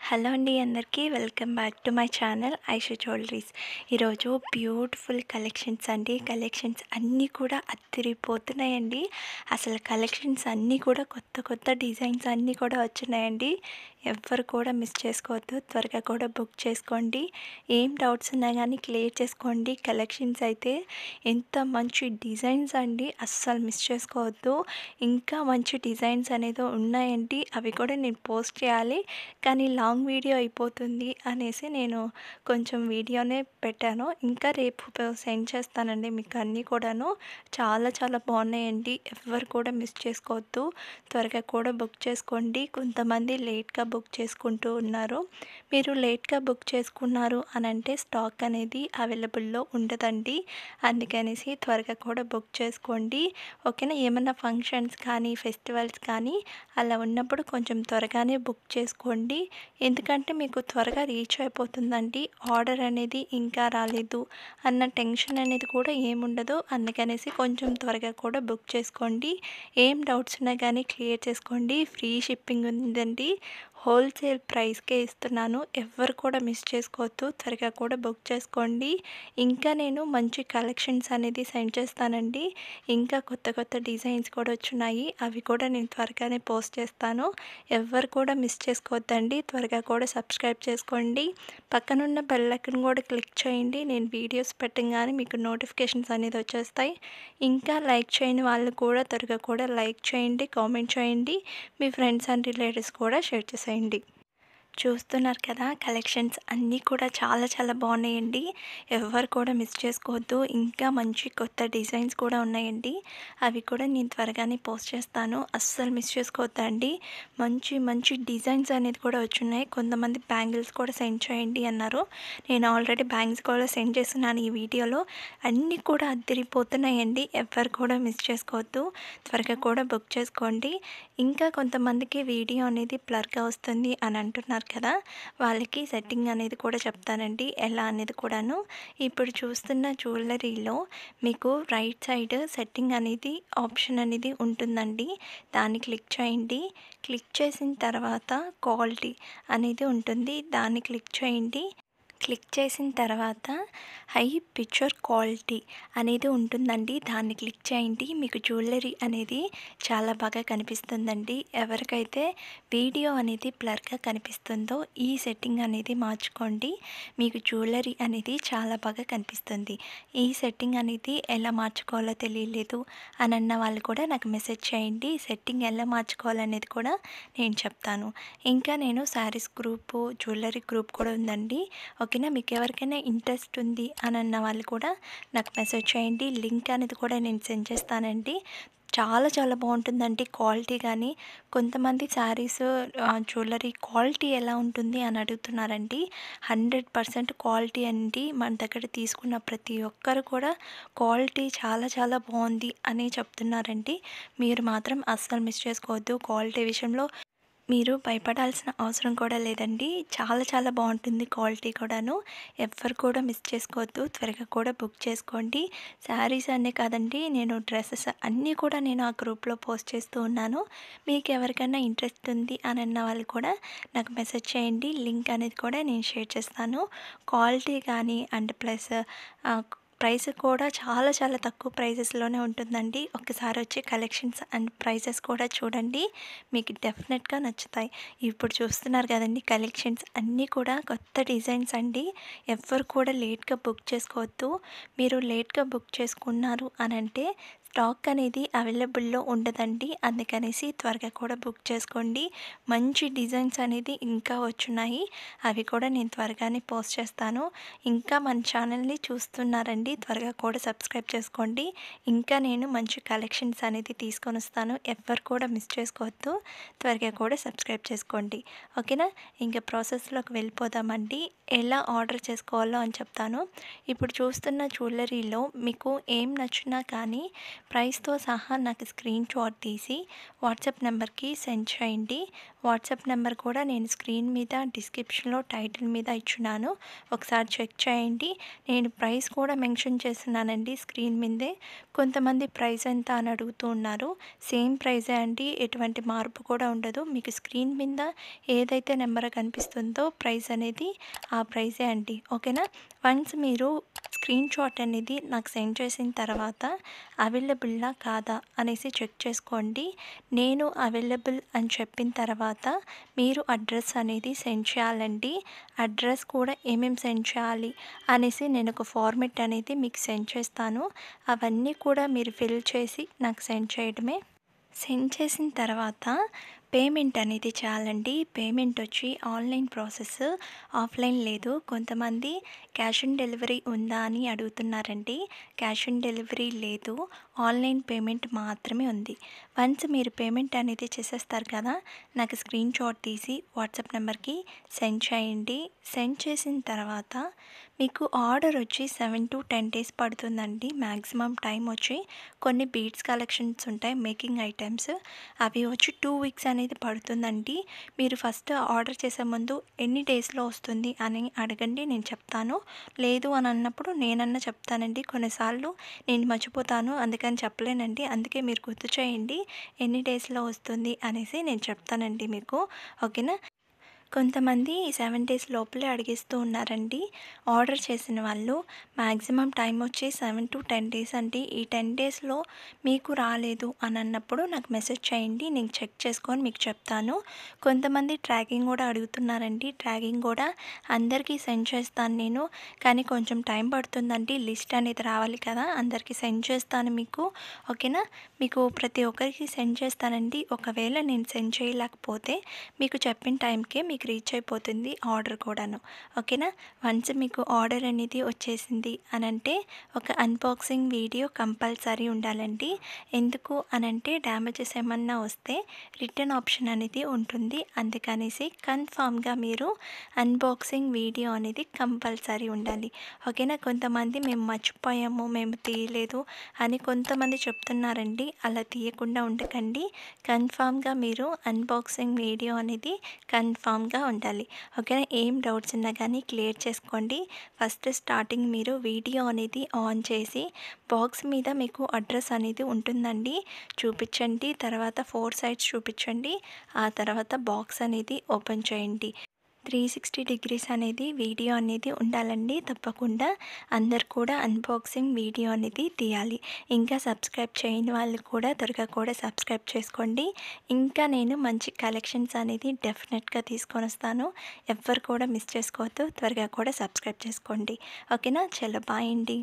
Hello అండి అందరికీ welcome back to my channel Aishu jewelleries. ఈరోజు బ్యూటిఫుల్ కలెక్షన్స్ అండి. కలెక్షన్స్ అన్నీ కూడా అదిరిపోతున్నాయండి. అసలు కలెక్షన్స్ అన్నీ కూడా కొత్త కొత్త డిజైన్స్ అన్నీ కూడా వచ్చినాయండి. ఎవ్వరు కూడా మిస్ చేసుకోవద్దు. త్వరగా కూడా బుక్ చేసుకోండి. ఏం డౌట్స్ ఉన్నా కానీ క్లియర్ చేసుకోండి. కలెక్షన్స్ అయితే ఎంత మంచి డిజైన్స్ అండి, అస్సలు మిస్ చేసుకోవద్దు. ఇంకా మంచి డిజైన్స్ అనేది ఉన్నాయండి. అవి కూడా నేను పోస్ట్ చేయాలి, కానీ లాంగ్ వీడియో అయిపోతుంది అనేసి నేను కొంచెం వీడియోనే పెట్టాను. ఇంకా రేపు సెండ్ చేస్తానండి మీకు అన్నీ కూడాను. చాలా చాలా బాగున్నాయండి. ఎవ్వరు కూడా మిస్ చేసుకోవద్దు. త్వరగా కూడా బుక్ చేసుకోండి. కొంతమంది లేట్గా బుక్ చేసుకుంటూ ఉన్నారు. మీరు లేట్గా బుక్ చేసుకున్నారు అని అంటే స్టాక్ అనేది అవైలబుల్లో ఉండదండి. అందుకనేసి త్వరగా కూడా బుక్ చేసుకోండి. ఓకేనా. ఏమన్నా ఫంక్షన్స్ కానీ ఫెస్టివల్స్ కానీ అలా ఉన్నప్పుడు కొంచెం త్వరగానే బుక్ చేసుకోండి. ఎందుకంటే మీకు త్వరగా రీచ్ అయిపోతుందండి. ఆర్డర్ అనేది ఇంకా రాలేదు అన్న టెన్షన్ అనేది కూడా ఏముండదు. అందుకనేసి కొంచెం త్వరగా కూడా బుక్ చేసుకోండి. ఏం డౌట్స్ ఉన్నా కానీ క్లియర్ చేసుకోండి. ఫ్రీ షిప్పింగ్ ఉందండి. హోల్సేల్ ప్రైస్కే ఇస్తున్నాను. ఎవ్వరు కూడా మిస్ చేసుకోవద్దు. త్వరగా కూడా బుక్ చేసుకోండి. ఇంకా నేను మంచి కలెక్షన్స్ అనేది సెండ్ చేస్తానండి. ఇంకా కొత్త కొత్త డిజైన్స్ కూడా వచ్చున్నాయి. అవి కూడా నేను త్వరగానే పోస్ట్ చేస్తాను. ఎవ్వరు కూడా మిస్ చేసుకోవద్దండి. త్వరగా కూడా సబ్స్క్రైబ్ చేసుకోండి. పక్కనున్న బెల్ ఐకాన్ కూడా క్లిక్ చేయండి. నేను వీడియోస్ పెట్టగానే మీకు నోటిఫికేషన్స్ అనేది వచ్చేస్తాయి. ఇంకా లైక్ చేయని వాళ్ళు కూడా త్వరగా కూడా లైక్ చేయండి, కామెంట్ చేయండి. మీ ఫ్రెండ్స్ అండ్ రిలేటివ్స్ కూడా షేర్ చేసేయండి. చూస్తున్నారు కదా, కలెక్షన్స్ అన్నీ కూడా చాలా చాలా బాగున్నాయండి. ఎవ్వరు కూడా మిస్ చేసుకోవద్దు. ఇంకా మంచి కొత్త డిజైన్స్ కూడా ఉన్నాయండి. అవి కూడా నేను త్వరగానే పోస్ట్ చేస్తాను. అస్సలు మిస్ చేసుకోవద్దండి. మంచి మంచి డిజైన్స్ అనేది కూడా వచ్చున్నాయి. కొంతమంది బ్యాంగిల్స్ కూడా సెండ్ చేయండి అన్నారు. నేను ఆల్రెడీ బ్యాంగిల్స్ కూడా సెండ్ చేస్తున్నాను ఈ వీడియోలో. అన్నీ కూడా అదిరిపోతున్నాయండి. ఎవ్వరు కూడా మిస్ చేసుకోవద్దు. త్వరగా కూడా బుక్ చేసుకోండి. ఇంకా కొంతమందికి వీడియో అనేది బ్లర్గా వస్తుంది అని అంటున్నారు కదా, వాళ్ళకి సెట్టింగ్ అనేది కూడా చెప్తానండి, ఎలా అనేది కూడాను. ఇప్పుడు చూస్తున్న జ్యువెలరీలో మీకు రైట్ సైడ్ సెట్టింగ్ అనేది ఆప్షన్ అనేది ఉంటుందండి. దాన్ని క్లిక్ చేయండి. క్లిక్ చేసిన తర్వాత క్వాలిటీ అనేది ఉంటుంది. దాన్ని క్లిక్ చేయండి. క్లిక్ చేసిన తర్వాత హై పిక్చర్ క్వాలిటీ అనేది ఉంటుందండి. దాన్ని క్లిక్ చేయండి. మీకు జ్యువెలరీ అనేది చాలా బాగా కనిపిస్తుందండి. ఎవరికైతే వీడియో అనేది బ్లర్గా కనిపిస్తుందో ఈ సెట్టింగ్ అనేది మార్చుకోండి. మీకు జ్యువెలరీ అనేది చాలా బాగా కనిపిస్తుంది. ఈ సెట్టింగ్ అనేది ఎలా మార్చుకోవాలో తెలియలేదు అని అన్న వాళ్ళు కూడా నాకు మెసేజ్ చేయండి. సెట్టింగ్ ఎలా మార్చుకోవాలనేది కూడా నేను చెప్తాను. ఇంకా నేను శారీస్ గ్రూపు, జ్యువెలరీ గ్రూప్ కూడా ఉందండి. ఓకేనా. మీకు ఎవరికైనా ఇంట్రెస్ట్ ఉంది అని అన్న వాళ్ళు కూడా నాకు మెసేజ్ చేయండి. లింక్ అనేది కూడా నేను సెండ్ చేస్తానండి. చాలా చాలా బాగుంటుందండి క్వాలిటీ. కానీ కొంతమంది శారీస్ జ్యువెలరీ క్వాలిటీ ఎలా ఉంటుంది అని అడుగుతున్నారండి. 100% క్వాలిటీ అండి. మన దగ్గర తీసుకున్న ప్రతి ఒక్కరు కూడా క్వాలిటీ చాలా చాలా బాగుంది అని చెప్తున్నారండి. మీరు మాత్రం అస్సలు మిస్ చేసుకోవద్దు. క్వాలిటీ విషయంలో మీరు భయపడాల్సిన అవసరం కూడా లేదండి. చాలా చాలా బాగుంటుంది క్వాలిటీ కూడాను. ఎవ్వరు కూడా మిస్ చేసుకోవద్దు. త్వరగా కూడా బుక్ చేసుకోండి. శారీస్ అనే కాదండి, నేను డ్రెస్సెస్ అన్నీ కూడా నేను ఆ గ్రూప్లో పోస్ట్ చేస్తూ ఉన్నాను. మీకు ఎవరికైనా ఇంట్రెస్ట్ ఉంది అని అన్న వాళ్ళు కూడా నాకు మెసేజ్ చేయండి. లింక్ అనేది కూడా నేను షేర్ చేస్తాను. క్వాలిటీ కానీ అండ్ ప్లస్ ప్రైస్ కూడా చాలా చాలా తక్కువ ప్రైజెస్లోనే ఉంటుందండి. ఒకసారి వచ్చి కలెక్షన్స్ అండ్ ప్రైజెస్ కూడా చూడండి. మీకు డెఫినెట్గా నచ్చుతాయి. ఇప్పుడు చూస్తున్నారు కదండి, కలెక్షన్స్ అన్నీ కూడా కొత్త డిజైన్స్ అండి. ఎవ్వరు కూడా లేట్గా బుక్ చేసుకోవద్దు. మీరు లేట్గా బుక్ చేసుకున్నారు అని అంటే స్టాక్ అనేది అవైలబుల్లో ఉండదండి. అందుకనేసి త్వరగా కూడా బుక్ చేసుకోండి. మంచి డిజైన్స్ అనేది ఇంకా వచ్చున్నాయి. అవి కూడా నేను త్వరగానే పోస్ట్ చేస్తాను. ఇంకా మన ఛానల్ని చూస్తున్నారండి, త్వరగా కూడా సబ్స్క్రైబ్ చేసుకోండి. ఇంకా నేను మంచి కలెక్షన్స్ అనేది తీసుకొని వస్తాను. ఎవ్వరు కూడా మిస్ చేసుకోవద్దు. త్వరగా కూడా సబ్స్క్రైబ్ చేసుకోండి. ఓకేనా. ఇంకా ప్రాసెస్లోకి వెళ్ళిపోదామండి. ఎలా ఆర్డర్ చేసుకోవాలో అని చెప్తాను. ఇప్పుడు చూస్తున్న జ్యువెలరీలో మీకు ఏం నచ్చినా కానీ ప్రైస్తో సహా నాకు స్క్రీన్ షాట్ తీసి వాట్సాప్ నెంబర్కి సెండ్ చేయండి. వాట్సాప్ నెంబర్ కూడా నేను స్క్రీన్ మీద డిస్క్రిప్షన్లో టైటిల్ మీద ఇచ్చున్నాను, ఒకసారి చెక్ చేయండి. నేను ప్రైస్ కూడా మెన్షన్ చేస్తున్నానండి స్క్రీన్ మీదే. కొంతమంది ప్రైస్ ఎంత అని అడుగుతూ ఉన్నారు. సేమ్ ప్రైజే అండి, ఎటువంటి మార్పు కూడా ఉండదు. మీకు స్క్రీన్ మీద ఏదైతే నెంబర్ కనిపిస్తుందో ప్రైస్ అనేది ఆ ప్రైజే అండి, ఓకేనా. వన్స్ మీరు స్క్రీన్ షాట్ అనేది నాకు సెండ్ చేసిన తర్వాత అవైలబుల్లా కాదా అనేసి చెక్ చేసుకోండి. నేను అవైలబుల్ అని చెప్పిన తర్వాత మీరు అడ్రస్ అనేది సెండ్ చేయాలండి. అడ్రస్ కూడా ఏమేమి సెండ్ చేయాలి అనేసి నేను ఒక ఫార్మెట్ అనేది మీకు సెండ్ చేస్తాను. అవన్నీ కూడా మీరు ఫిల్ చేసి నాకు సెండ్ చేయడమే. సెండ్ చేసిన తర్వాత పేమెంట్ అనేది చేయాలండి. పేమెంట్ వచ్చి ఆన్లైన్ ప్రాసెస్, ఆఫ్లైన్ లేదు. కొంతమంది క్యాష్ ఆన్ డెలివరీ ఉందా అని అడుగుతున్నారండి. క్యాష్ ఆన్ డెలివరీ లేదు, ఆన్లైన్ పేమెంట్ మాత్రమే ఉంది. వన్స్ మీరు పేమెంట్ అనేది చేసేస్తారు కదా, నాకు స్క్రీన్ షాట్ తీసి వాట్సాప్ నెంబర్కి సెండ్ చేయండి. సెండ్ చేసిన తర్వాత మీకు ఆర్డర్ వచ్చి 7 to 10 days పడుతుందండి మ్యాక్సిమం టైం వచ్చి. కొన్ని బీడ్స్ కలెక్షన్స్ ఉంటాయి, మేకింగ్ ఐటమ్స్, అవి వచ్చి 2 weeks అనేది పడుతుందండి. మీరు ఫస్ట్ ఆర్డర్ చేసే ముందు ఎన్ని డేస్లో వస్తుంది అని అడగండి, నేను చెప్తాను. లేదు అని అన్నప్పుడు నేనన్నా చెప్తానండి. కొన్నిసార్లు నేను మర్చిపోతాను, అందుకని చెప్పలేనండి. అందుకే మీరు గుర్తు చేయండి ఎన్ని డేస్లో వస్తుంది అనేసి నేను చెప్తానండి మీకు, ఓకేనా. కొంతమంది 7 days లోపలే అడిగిస్తూ ఉన్నారండి ఆర్డర్ చేసిన వాళ్ళు. మ్యాక్సిమం టైం వచ్చి 7 to 10 days అండి. ఈ 10 daysలో మీకు రాలేదు అని అన్నప్పుడు నాకు మెసేజ్ చేయండి, నేను చెక్ చేసుకొని మీకు చెప్తాను. కొంతమంది ట్రాకింగ్ కూడా అడుగుతున్నారండి. ట్రాకింగ్ కూడా అందరికీ సెండ్ చేస్తాను నేను, కానీ కొంచెం టైం పడుతుందండి. లిస్ట్ అనేది రావాలి కదా, అందరికీ సెండ్ చేస్తాను మీకు, ఓకేనా. మీకు ప్రతి ఒక్కరికి సెండ్ చేస్తానండి. ఒకవేళ నేను సెండ్ చేయలేకపోతే మీకు చెప్పిన టైంకే మీకు రీచ్ అయిపోతుంది ఆర్డర్ కూడాను, ఓకేనా. వన్స్ మీకు ఆర్డర్ అనేది వచ్చేసింది అని అంటే ఒక అన్బాక్సింగ్ వీడియో కంపల్సరీ ఉండాలండి. ఎందుకు అనంటే డ్యామేజెస్ ఏమన్నా వస్తే రిటర్న్ ఆప్షన్ అనేది ఉంటుంది. అందుకనేసి కన్ఫామ్గా మీరు అన్బాక్సింగ్ వీడియో అనేది కంపల్సరీ ఉండాలి, ఓకేనా. కొంతమంది మేము మర్చిపోయాము, మేము తీయలేదు అని కొంతమంది చెప్తున్నారండి. అలా తీయకుండా ఉండకండి. కన్ఫామ్గా మీరు అన్బాక్సింగ్ వీడియో అనేది కన్ఫామ్గా ఉండాలి, ఓకేనా. ఏం డౌట్స్ ఉన్నా కానీ క్లియర్ చేసుకోండి. ఫస్ట్ స్టార్టింగ్ మీరు వీడియో అనేది ఆన్ చేసి బాక్స్ మీద మీకు అడ్రస్ అనేది ఉంటుందండి, చూపించండి. తర్వాత 4 sides చూపించండి. ఆ తర్వాత బాక్స్ అనేది ఓపెన్ చేయండి. 360 degrees అనేది వీడియో అనేది ఉండాలండి. తప్పకుండా అందరు కూడా అన్బాక్సింగ్ వీడియో అనేది తీయాలి. ఇంకా సబ్స్క్రైబ్ చేయని వాళ్ళు కూడా త్వరగా కూడా సబ్స్క్రైబ్ చేసుకోండి. ఇంకా నేను మంచి కలెక్షన్స్ అనేది డెఫినెట్గా తీసుకొని వస్తాను. ఎవ్వరు కూడా మిస్ చేసుకోవద్దు, త్వరగా కూడా సబ్స్క్రైబ్ చేసుకోండి, ఓకేనా. చలో బాయ్ అండి.